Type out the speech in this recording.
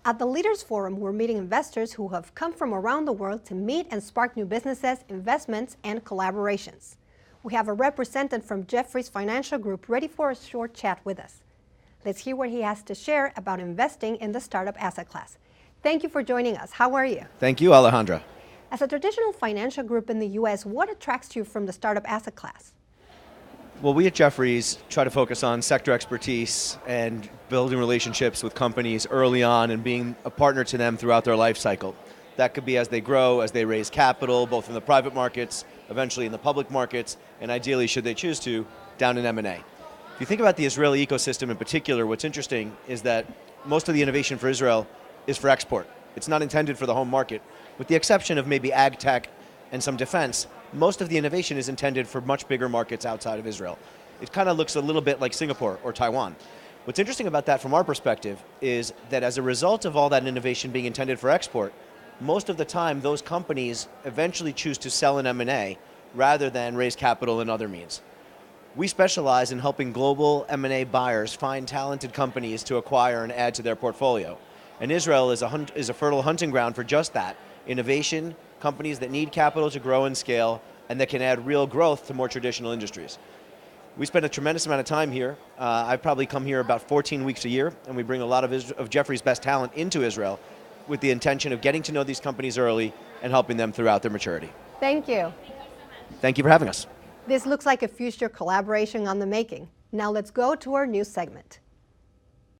At the Leaders Forum, we're meeting investors who have come from around the world to meet and spark new businesses, investments, and collaborations. We have a representative from Jeffries Financial Group ready for a short chat with us. Let's hear what he has to share about investing in the startup asset class. Thank you for joining us. How are you? Thank you, Alejandra. As a traditional financial group in the U.S., what attracts you from the startup asset class? Well, we at Jeffries try to focus on sector expertise and building relationships with companies early on and being a partner to them throughout their life cycle. That could be as they grow, as they raise capital, both in the private markets, eventually in the public markets, and ideally, should they choose to, down in M&A. If you think about the Israeli ecosystem in particular, what's interesting is that most of the innovation for Israel is for export. It's not intended for the home market. With the exception of maybe ag tech and some defense, most of the innovation is intended for much bigger markets outside of Israel. It kind of looks a little bit like Singapore or Taiwan. What's interesting about that from our perspective is that as a result of all that innovation being intended for export, most of the time those companies eventually choose to sell in M&A rather than raise capital in other means. We specialize in helping global M&A buyers find talented companies to acquire and add to their portfolio. And Israel is a fertile hunting ground for just that, innovation, companies that need capital to grow and scale, and that can add real growth to more traditional industries. We spend a tremendous amount of time here. I've probably come here about 14 weeks a year, and we bring a lot of Jeffries' best talent into Israel with the intention of getting to know these companies early and helping them throughout their maturity. Thank you. Thank you for having us. This looks like a future collaboration on the making. Now let's go to our news segment.